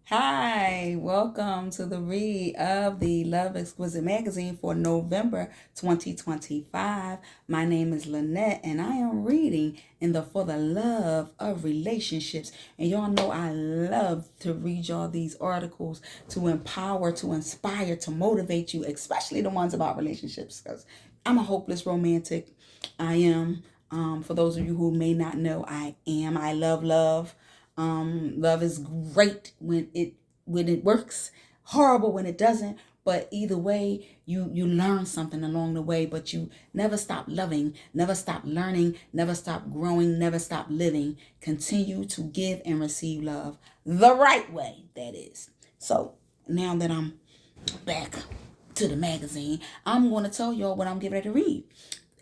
Hi, welcome to the read of the Love Exquisite Magazine for November 2025. My name is Lynette and I am reading in the For the Love of Relationships. And y'all know I love to read y'all these articles to empower, to inspire, to motivate you, especially the ones about relationships because I'm a hopeless romantic. I am. For those of you who may not know, I am. I love love. Love is great when it works, horrible when it doesn't. But either way, you learn something along the way. But you never stop loving, never stop learning, never stop growing, never stop living. Continue to give and receive love the right way. That is. So now that I'm back to the magazine, I'm going to tell y'all what I'm getting ready to read.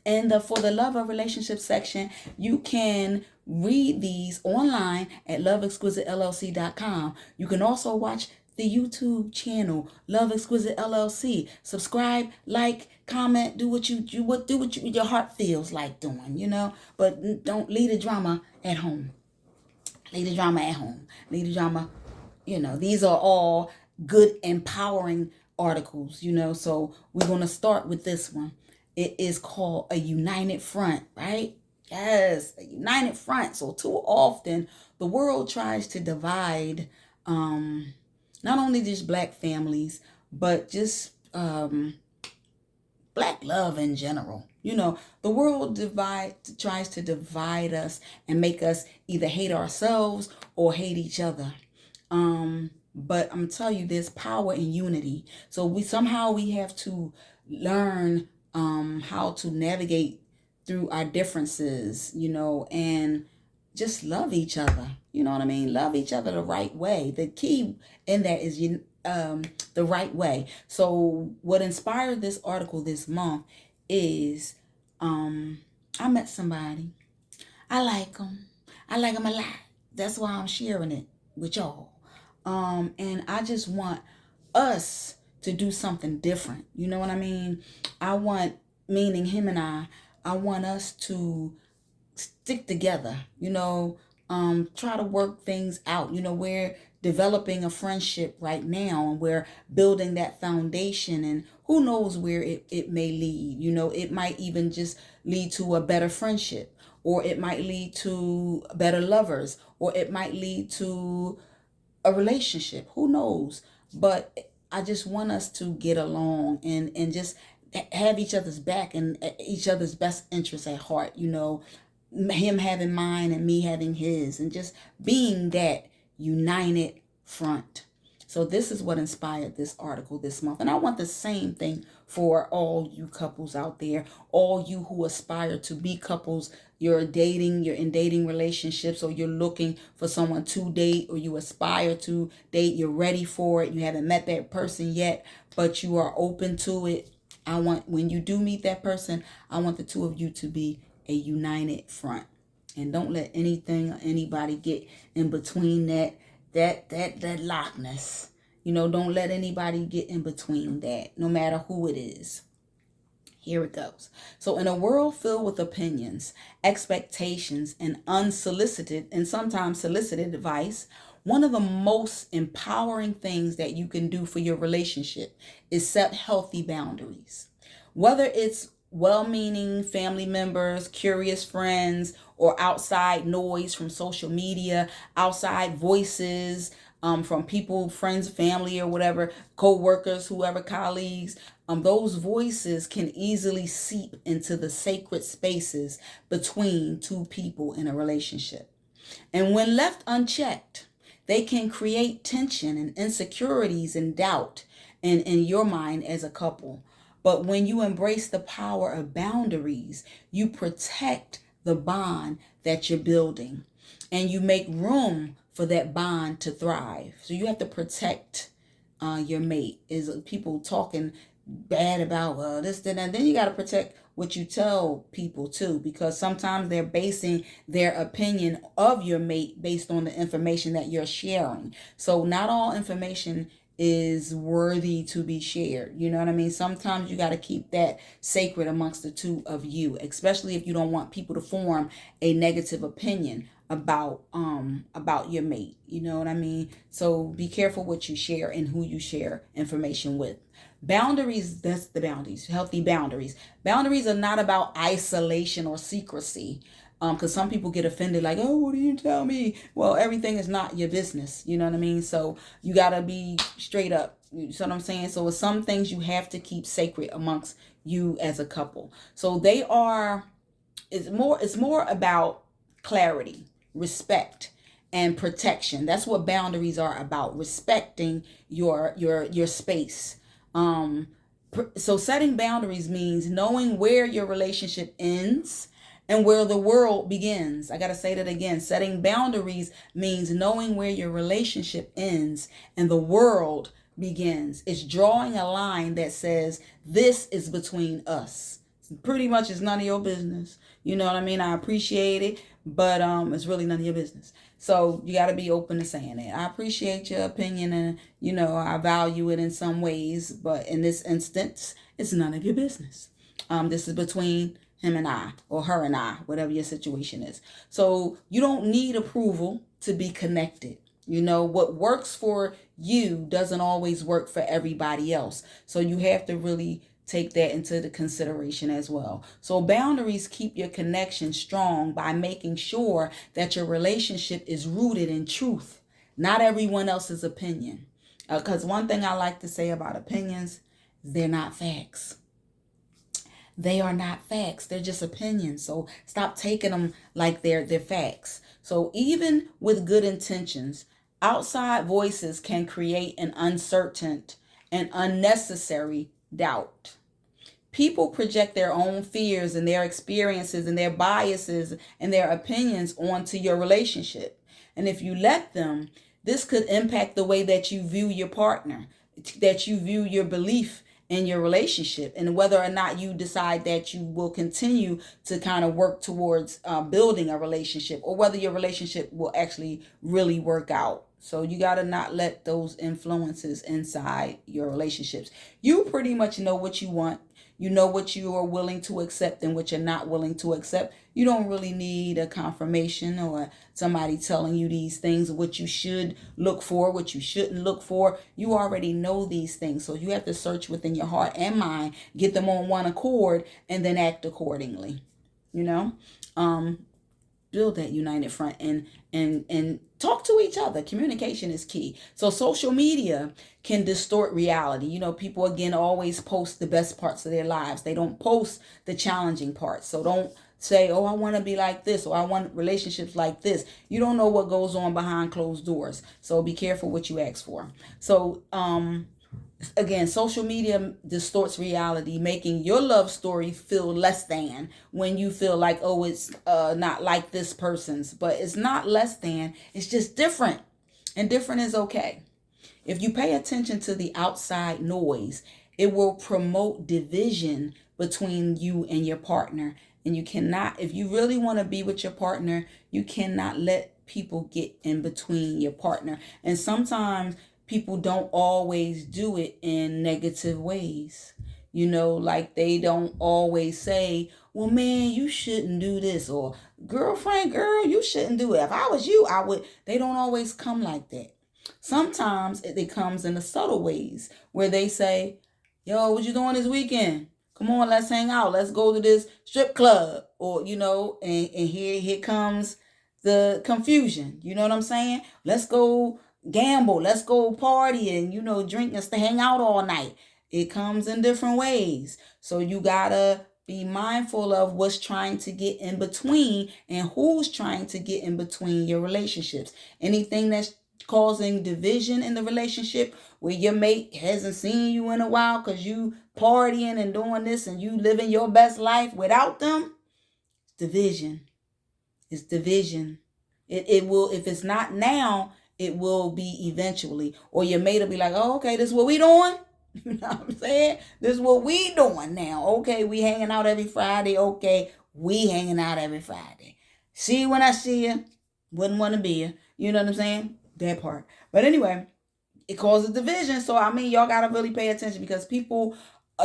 And For the Love of Relationships section, you can read these online at loveexquisitellc.com. You can also watch the YouTube channel Love Exquisite LLC. Subscribe, like, comment, do what your heart feels like doing, But don't leave the drama at home. Leave the drama at home. Leave the drama. These are all good, empowering articles. So we're gonna start with this one. It is called A United Front, right? Yes, a united front. So too often the world tries to divide not only just black families, but just black love in general. The world tries to divide us and make us either hate ourselves or hate each other. But I'm telling you, there's power in unity. So we have to learn how to navigate through our differences, and just love each other. You know what I mean? Love each other the right way. The key in that is the right way. So what inspired this article this month is I met somebody. I like them. I like them a lot. That's why I'm sharing it with y'all. And I just want us to do something different. You know what I mean? Meaning him and I want us to stick together, try to work things out. We're developing a friendship right now and we're building that foundation, and who knows where it may lead. It might even just lead to a better friendship, or it might lead to better lovers, or it might lead to a relationship. Who knows? But I just want us to get along and just have each other's back and each other's best interests at heart. Him having mine and me having his, and just being that united front. So this is what inspired this article this month. And I want the same thing for all you couples out there, all you who aspire to be couples. You're in dating relationships, or you're looking for someone to date, or you aspire to date, you're ready for it, you haven't met that person yet, but you are open to it. When you do meet that person, I want the two of you to be a united front. And don't let anything or anybody get in between that lockness. Don't let anybody get in between that, no matter who it is. Here it goes. So, in a world filled with opinions, expectations, and unsolicited and sometimes solicited advice, one of the most empowering things that you can do for your relationship is set healthy boundaries. Whether it's well meaning family members, curious friends, or outside noise from social media, outside voices from people, friends, family, or whatever, co workers, whoever, colleagues, those voices can easily seep into the sacred spaces between two people in a relationship. And when left unchecked, they can create tension and insecurities and doubt in your mind as a couple. But when you embrace the power of boundaries, you protect the bond that you're building, and you make room for that bond to thrive. So you have to protect your mate. Is people talking bad about this, that, and then you got to protect what you tell people too, because sometimes they're basing their opinion of your mate based on the information that you're sharing. So not all information is worthy to be shared. You know what I mean? Sometimes you got to keep that sacred amongst the two of you, especially if you don't want people to form a negative opinion about your mate. You know what I mean? So be careful what you share and who you share information with. Boundaries, that's the boundaries, healthy boundaries. Boundaries are not about isolation or secrecy. Because some people get offended, like, oh, what do you tell me? Well, everything is not your business. You know what I mean? So you got to be straight up. You know what I'm saying? So it's some things you have to keep sacred amongst you as a couple. So they are, it's more about clarity, respect, and protection. That's what boundaries are about, respecting your space. Um so setting boundaries means knowing where your relationship ends and where the world begins. I got to say that again. Setting boundaries means knowing where your relationship ends and the world begins. It's drawing a line that says this is between us. Pretty much it's none of your business. You know what I mean? I appreciate it, but it's really none of your business. So you got to be open to saying it. I appreciate your opinion, and I value it in some ways, but in this instance, it's none of your business. This is between him and I, or her and I, whatever your situation is. So you don't need approval to be connected. What works for you doesn't always work for everybody else. So you have to really take that into the consideration as well. So boundaries keep your connection strong by making sure that your relationship is rooted in truth, not everyone else's opinion. Because one thing I like to say about opinions, they're not facts. They are not facts. They're just opinions. So stop taking them like they're facts. So even with good intentions, outside voices can create an uncertain and unnecessary doubt. People project their own fears and their experiences and their biases and their opinions onto your relationship. And if you let them, this could impact the way that you view your partner, that you view your belief in your relationship, and whether or not you decide that you will continue to kind of work towards building a relationship, or whether your relationship will actually really work out. So you got to not let those influences inside your relationships. You pretty much know what you want. You know what you are willing to accept and what you're not willing to accept. You don't really need a confirmation or somebody telling you these things, what you should look for, what you shouldn't look for. You already know these things. So you have to search within your heart and mind, get them on one accord, and then act accordingly. You know? Build that united front and talk to each other. Communication is key. So social media can distort reality. People again always post the best parts of their lives. They don't post the challenging parts. So don't say, oh, I want to be like this, or I want relationships like this. You don't know what goes on behind closed doors. So be careful what you ask for. So again, social media distorts reality, making your love story feel less than when you feel like, oh, it's not like this person's. But it's not less than, it's just different. And different is okay. If you pay attention to the outside noise, it will promote division between you and your partner. And you cannot, if you really want to be with your partner, you cannot let people get in between your partner. And sometimes people don't always do it in negative ways. Like they don't always say, well, man, you shouldn't do this, or girlfriend, girl, you shouldn't do it. If I was you, I would. They don't always come like that. Sometimes it comes in the subtle ways where they say, yo, what you doing this weekend? Come on, let's hang out. Let's go to this strip club. Or, and here comes the confusion. You know what I'm saying? Let's go gamble. Let's go party and, drink and stay, hang out all night. It comes in different ways. So you gotta be mindful of what's trying to get in between and who's trying to get in between your relationships. Anything that's causing division in the relationship, where your mate hasn't seen you in a while because you partying and doing this and you living your best life without them, it's division. It's division. It will, if it's not now, it will be eventually. Or your mate will be like, oh, okay, this is what we doing. You know what I'm saying? This is what we doing now. Okay, we hanging out every Friday. Okay, we hanging out every Friday. See you when I see you. Wouldn't want to be you. You know what I'm saying? That part. But anyway, it causes division. So, y'all got to really pay attention, because people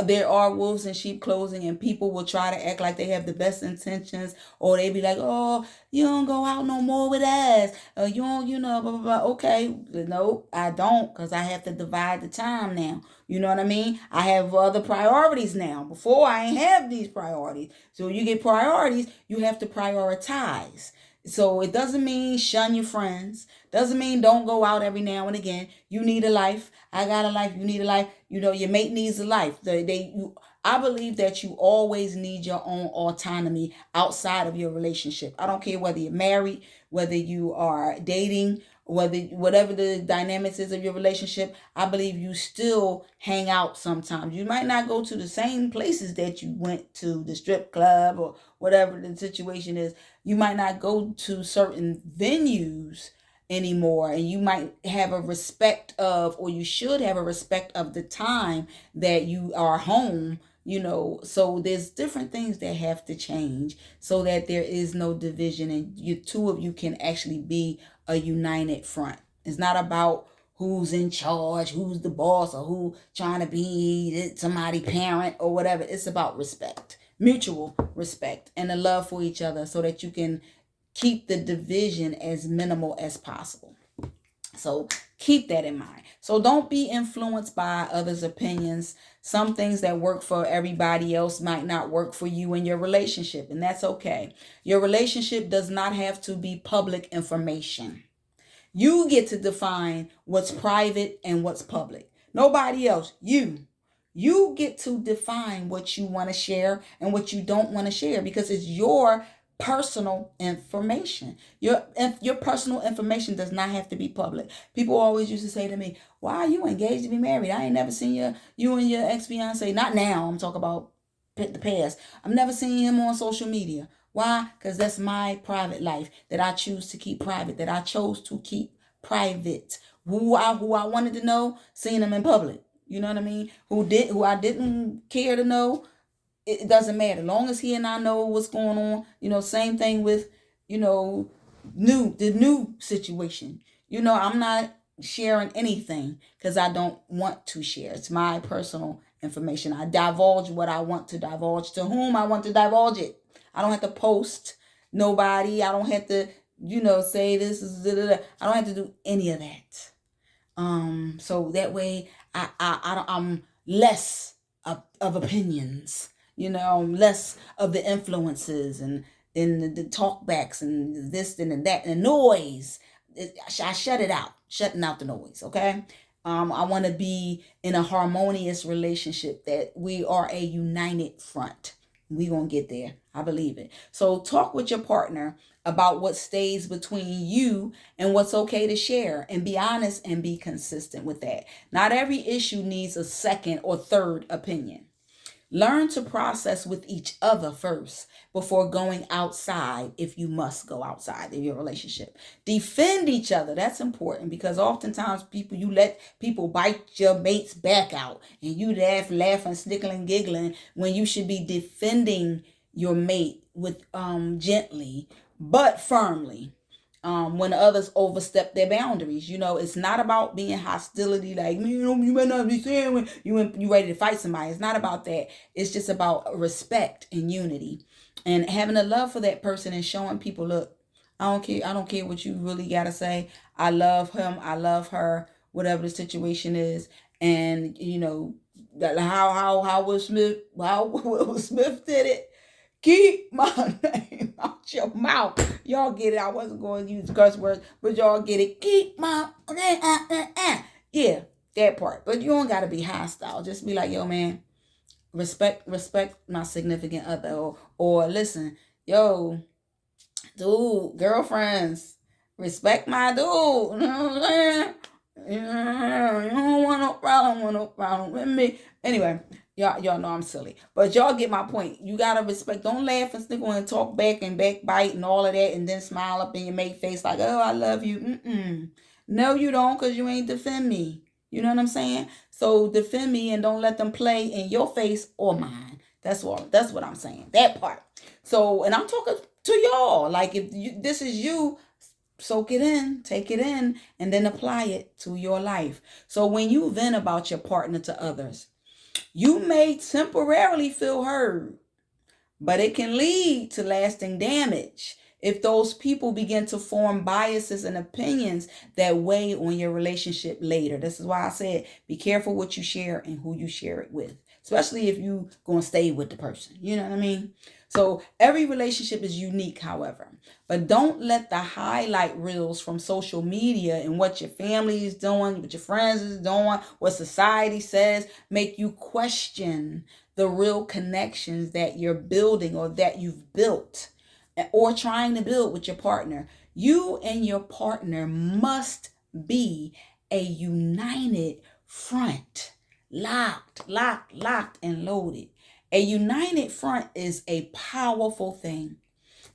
there are wolves in sheep clothing, and people will try to act like they have the best intentions, or they be like, oh, you don't go out no more with us, you don't, blah blah blah. Okay, no, I don't, because I have to divide the time now. You know what I mean? I have other priorities now. Before, I ain't have these priorities. So you get priorities, you have to prioritize. So it doesn't mean shun your friends. Doesn't mean don't go out every now and again. You need a life. I got a life. You need a life. Your mate needs a life. I believe that you always need your own autonomy outside of your relationship. I don't care whether you're married, whether you are dating, whatever the dynamics is of your relationship. I believe you still hang out sometimes. You might not go to the same places that you went to, the strip club or whatever the situation is. You might not go to certain venues anymore, and you might have a respect of, or you should have a respect of, the time that you are home. So there's different things that have to change so that there is no division, and you two of you can actually be a united front. It's not about who's in charge, who's the boss, or who trying to be somebody parent or whatever. It's about respect, mutual respect, and a love for each other, so that you can keep the division as minimal as possible. So keep that in mind. So don't be influenced by others' opinions. Some things that work for everybody else might not work for you in your relationship, and that's okay. Your relationship does not have to be public information. You get to define what's private and what's public. Nobody else. You get to define what you want to share and what you don't want to share, because it's your personal information. Your personal information does not have to be public. People always used to say to me, "Why are you engaged to be married? I ain't never seen you and your ex-fiance." Not now. I'm talking about the past. I've never seen him on social media. Why? Because that's my private life that I choose to keep private, that I chose to keep private. Who I wanted to know, seeing them in public. You know what I mean? Who I didn't care to know, it doesn't matter. As long as he and I know what's going on. Same thing with, you know, the new situation. I'm not sharing anything because I don't want to share. It's my personal information. I divulge what I want to divulge to whom I want to divulge it. I don't have to post nobody. I don't have to, say this is da, da, da. I don't have to do any of that. So that way I'm less of opinions, less of the influences and the talkbacks and this and that and the noise. I shut it out, shutting out the noise. Okay. I want to be in a harmonious relationship, that we are a united front. We gonna get there. I believe it. So talk with your partner about what stays between you and what's okay to share, and be honest and be consistent with that. Not every issue needs a second or third opinion. Learn to process with each other first before going outside, if you must go outside in your relationship. Defend each other. That's important, because oftentimes you let people bite your mate's back out, and you laughing, snickling, giggling, when you should be defending your mate with gently but firmly. When others overstep their boundaries, it's not about being hostility, like, you might not be saying when you ready to fight somebody. It's not about that. It's just about respect and unity, and having a love for that person, and showing people, look, I don't care what you really gotta say. I love him, I love her, whatever the situation is. And how Will Smith did it. Keep my name out your mouth. Y'all get it. I wasn't going to use curse words, but y'all get it. Keep my name. Yeah, that part. But you don't got to be hostile. Just be like, yo, man, respect my significant other. Or listen, yo, dude, girlfriends, respect my dude. You know what I'm saying? Yeah, you don't want no problem with me. Anyway, y'all know I'm silly, but y'all get my point. You gotta respect. Don't laugh and snickle and talk back and backbite and all of that, and then smile up in your mate face like, "Oh, I love you." No, you don't, cause you ain't defend me. You know what I'm saying? So defend me, and don't let them play in your face or mine. That's what I'm saying. That part. So, and I'm talking to y'all. Like, if this is you, soak it in, take it in, and then apply it to your life. So when you vent about your partner to others, You may temporarily feel heard, but it can lead to lasting damage if those people begin to form biases and opinions that weigh on your relationship later. This is why I said be careful what you share and who you share it with, especially if you going to stay with the person. You know what I mean? So every relationship is unique, however. But don't let the highlight reels from social media and what your family is doing, what your friends is doing, what society says make you question the real connections that you're building or that you've built or trying to build with your partner. You and your partner must be a united front, locked, and loaded. A united front is a powerful thing.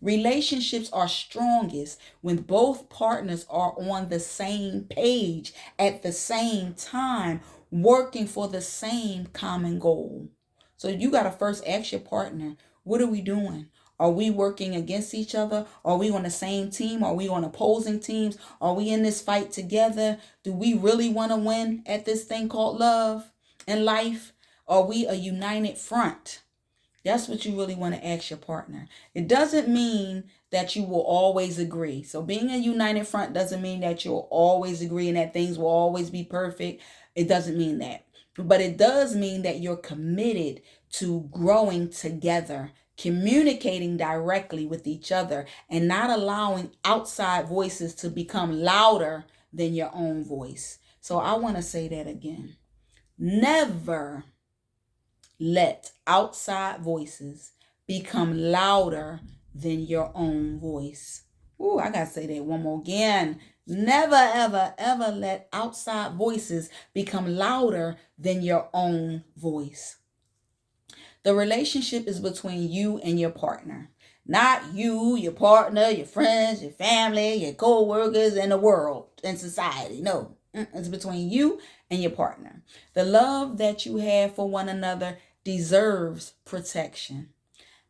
Relationships are strongest when both partners are on the same page at the same time, working for the same common goal. So you got to first ask your partner, what are we doing? Are we working against each other? Are we on the same team? Are we on opposing teams? Are we in this fight together? Do we really want to win at this thing called love and life? Are we a united front? That's what you really want to ask your partner. It doesn't mean that you will always agree. So being a united front doesn't mean that you'll always agree and that things will always be perfect. It doesn't mean that. But it does mean that you're committed to growing together, communicating directly with each other, and not allowing outside voices to become louder than your own voice. So I want to say that again. Never let outside voices become louder than your own voice. Ooh, I gotta say that one more again. Never, ever, ever let outside voices become louder than your own voice. The relationship is between you and your partner. Not you, your partner, your friends, your family, your co-workers, and the world and society. No, it's between you and your partner. The love that you have for one another deserves protection.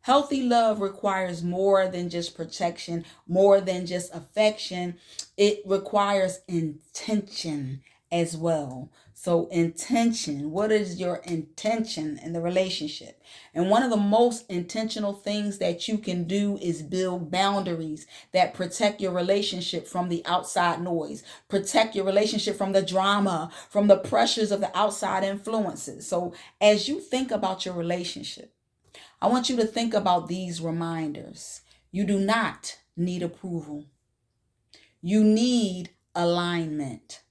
Healthy love requires more than just protection, more than just affection. It requires intention as well. So intention, what is your intention in the relationship? And one of the most intentional things that you can do is build boundaries that protect your relationship from the outside noise, protect your relationship from the drama, from the pressures of the outside influences. So as you think about your relationship, I want you to think about these reminders. You do not need approval. You need alignment.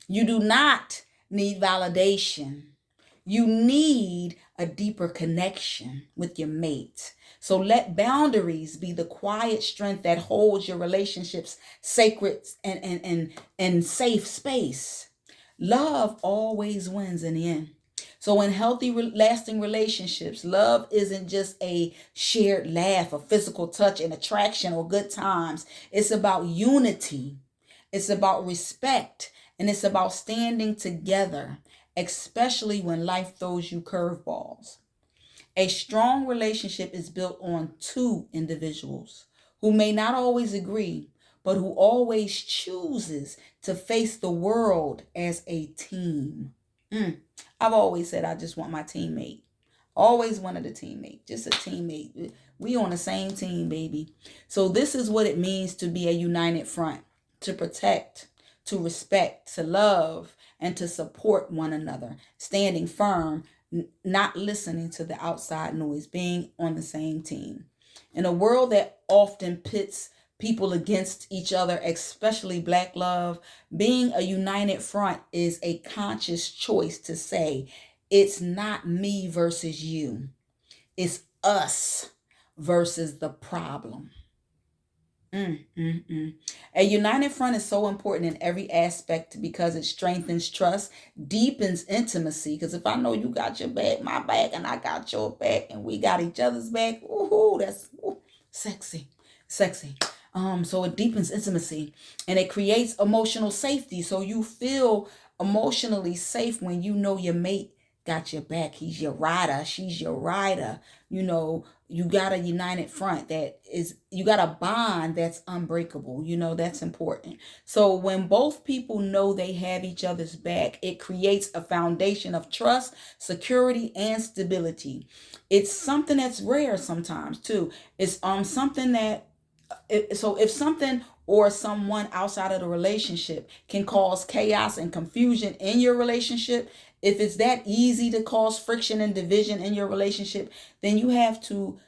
You do not need validation. You need a deeper connection with your mate. So let boundaries be the quiet strength that holds your relationships sacred and safe space. Love always wins in the end. So in healthy, lasting relationships, love isn't just a shared laugh, a physical touch, an attraction, or good times. It's about unity. It's about respect. And it's about standing together, especially when life throws you curveballs. A strong relationship is built on two individuals who may not always agree, but who always chooses to face the world as a team. I've always said I just want my teammate. Always wanted a teammate, just a teammate. We on the same team, baby. So this is what it means to be a united front, to protect, to respect, to love, and to support one another, standing firm, not listening to the outside noise, being on the same team. In a world that often pits people against each other, especially Black love, being a united front is a conscious choice to say, it's not me versus you. It's us versus the problem. A united front is so important in every aspect because it strengthens trust, deepens intimacy. Because if I know you got your back, my back, and I got your back, and we got each other's back, ooh, that's sexy. So it deepens intimacy and it creates emotional safety. So you feel emotionally safe when you know your mate got your back. He's your rider. She's your rider. you got a united front you got a bond that's unbreakable. That's important. So when both people know they have each other's back, it creates a foundation of trust, security, and stability. It's something that's rare sometimes too. It's something that so if something or someone outside of the relationship can cause chaos and confusion in your relationship, if it's that easy to cause friction and division in your relationship, then you have to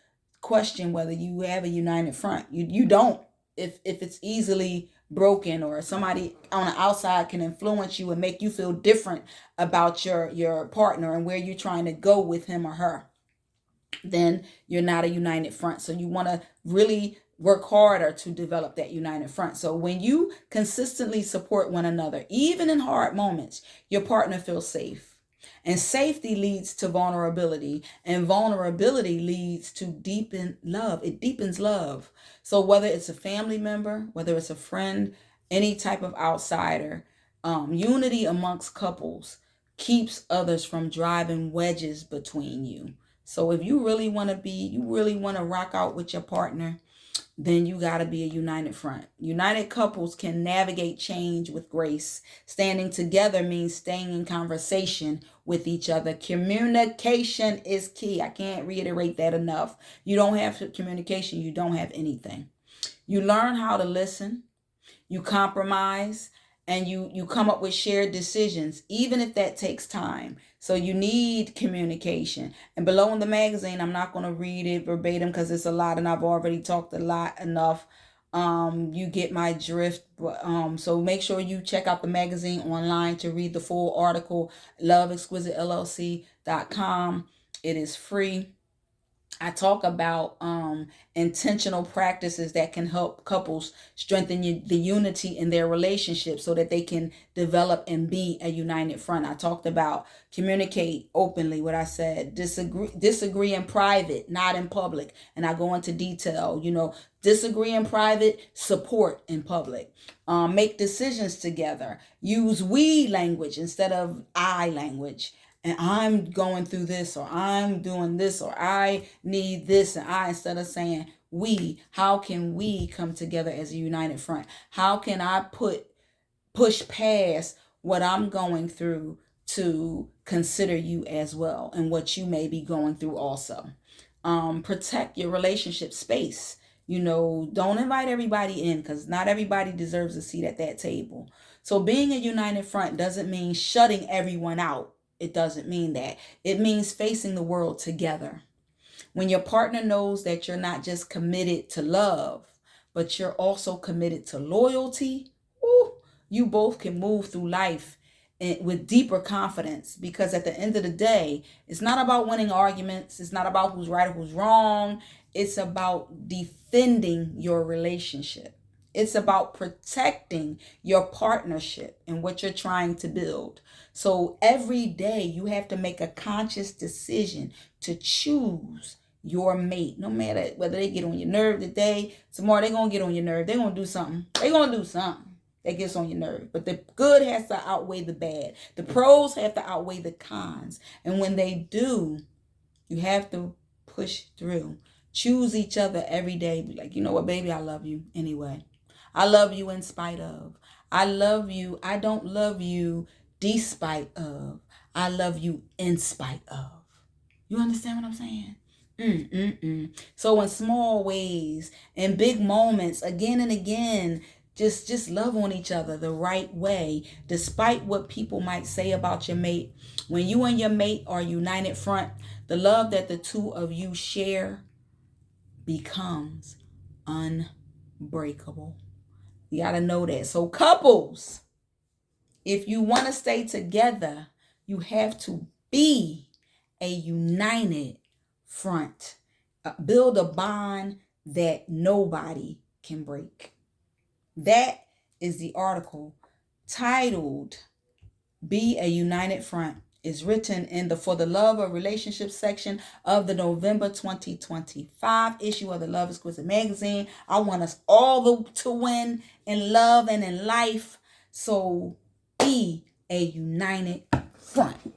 question whether you have a united front. You don't. If it's easily broken, or somebody on the outside can influence you and make you feel different about your partner and where you're trying to go with him or her, then you're not a united front. So you want to really work harder to develop that united front. So when you consistently support one another, even in hard moments, your partner feels safe. And safety leads to vulnerability, and vulnerability leads to deepen love. It deepens love. So whether it's a family member, whether it's a friend, any type of outsider, unity amongst couples keeps others from driving wedges between you. So if you really want to rock out with your partner, then you got to be a united front. United couples can navigate change with grace. Standing together means staying in conversation with each other. Communication is key. I can't reiterate that enough. You don't have communication, you don't have anything. You learn how to listen, you compromise, and you come up with shared decisions, even if that takes time. So you need communication. And below in the magazine, I'm not going to read it verbatim because it's a lot and I've already talked a lot enough. You get my drift. So make sure you check out the magazine online to read the full article, loveexquisitellc.com. It is free. I talk about intentional practices that can help couples strengthen the unity in their relationship so that they can develop and be a united front. I talked about communicate openly, what I said, disagree in private, not in public. And I go into detail, disagree in private, support in public. Make decisions together. Use we language instead of I language. And I'm going through this, or I'm doing this, or I need this, and instead of saying we, how can we come together as a united front? How can I push past what I'm going through to consider you as well and what you may be going through also? Protect your relationship space. Don't invite everybody in, because not everybody deserves a seat at that table. So being a united front doesn't mean shutting everyone out. It doesn't mean that. It means facing the world together. When your partner knows that you're not just committed to love, but you're also committed to loyalty, you both can move through life with deeper confidence, because at the end of the day, it's not about winning arguments. It's not about who's right or who's wrong. It's about defending your relationship. It's about protecting your partnership and what you're trying to build. So every day you have to make a conscious decision to choose your mate. No matter whether they get on your nerve today, tomorrow they're going to get on your nerve. They're going to do something. They're going to do something that gets on your nerve. But the good has to outweigh the bad. The pros have to outweigh the cons. And when they do, you have to push through. Choose each other every day. Be like, you know what, baby, I love you anyway. I love you in spite of. I love you. I don't love you despite of. I love you in spite of. You understand what I'm saying? So in small ways, in big moments, again and again, just love on each other the right way, despite what people might say about your mate. When you and your mate are united front, the love that the two of you share becomes unbreakable. You got to know that. So couples, if you want to stay together, you have to be a united front. Build a bond that nobody can break. That is the article titled Be a United Front. Is written in the For the Love of Relationships section of the November 2025 issue of the Love Exquisite Magazine. I want us all to win in love and in life. So be a united front.